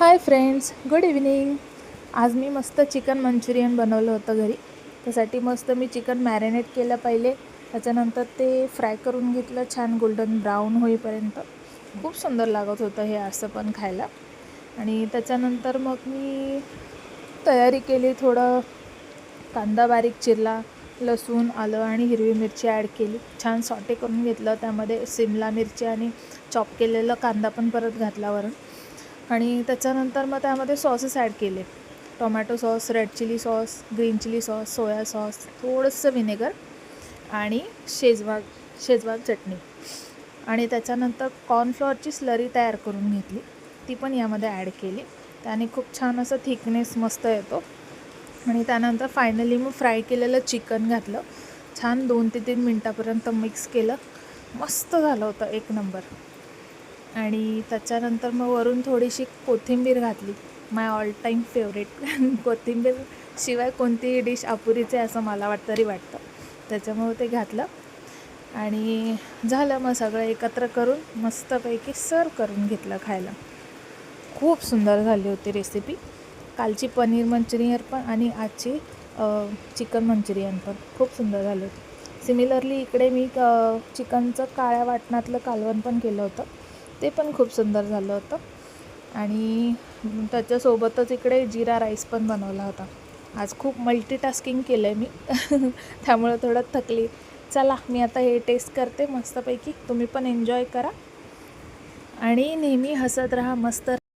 Hi friends, good evening. आज मी मस्त chicken Manchurian बनवलं होतं घरी. त्यासाठी मस्त मी चिकन मॅरिनेट केलं पहिले. त्याच्यानंतर ते फ्राय करून घेतलं छान गोल्डन ब्राऊन होईपर्यंत. खूप सुंदर लागत होतं हे असं पण खायला. आणि त्याच्यानंतर मग मी तयारी केली. थोडं कांदा बारीक चिरला, लसूण, आलं आणि हिरवी मिरची ॲड केली. छान सॉटे करून घेतलं. त्यामध्ये सिमला मिरची आणि चॉप केलेलं कांदा पण परत घातला वरून. आणि त्याच्यानंतर मग त्यामध्ये सॉसेस ॲड केले. Tomato sauce, red chilli sauce, green chilli sauce, soya sauce, थोडंसं व्हिनेगर आणि शेजवान चटणी. आणि त्याच्यानंतर कॉर्नफ्लॉवरची स्लरी तयार करून घेतली, ती पण यामध्ये ॲड केली. त्याने खूप छान असं थिकनेस मस्त येतो. आणि त्यानंतर फायनली मग फ्राय केलेलं चिकन घातलं. छान 2 ते 3 मिनटापर्यंत मिक्स केलं. मस्त झालं होतं, एक नंबर. आणि त्याच्यानंतर मग वरून थोडीशी कोथिंबीर घातली. माय ऑल टाईम फेवरेट. कोथिंबीर शिवाय कोणतीही डिश अपुरीच आहे असं मला तरी वाटतं. त्याच्यामुळे ते घातलं आणि झालं. मग सगळं एकत्र करून मस्तपैकी सर्व करून घेतलं खायला. खूप सुंदर झाली होती रेसिपी. कालची पनीर मंचुरियन पण आणि आजची चिकन मंचुरियन पण खूप सुंदर झाली होती. सिमिलरली इकडे मी चिकनचं काळ्या वाटणातलं कालवण पण केलं होतं. ते पण खूप सुंदर झालं होतं. आणि त्याच्यासोबतच इकडे जिरा राईस पण बनवला होता. आज खूप मल्टीटास्किंग केलं आहे मी. त्यामुळं थोडं थकली. चला, मी आता हे टेस्ट करते मस्तपैकी. तुम्ही पण एन्जॉय करा आणि नेहमी हसत राहा, मस्त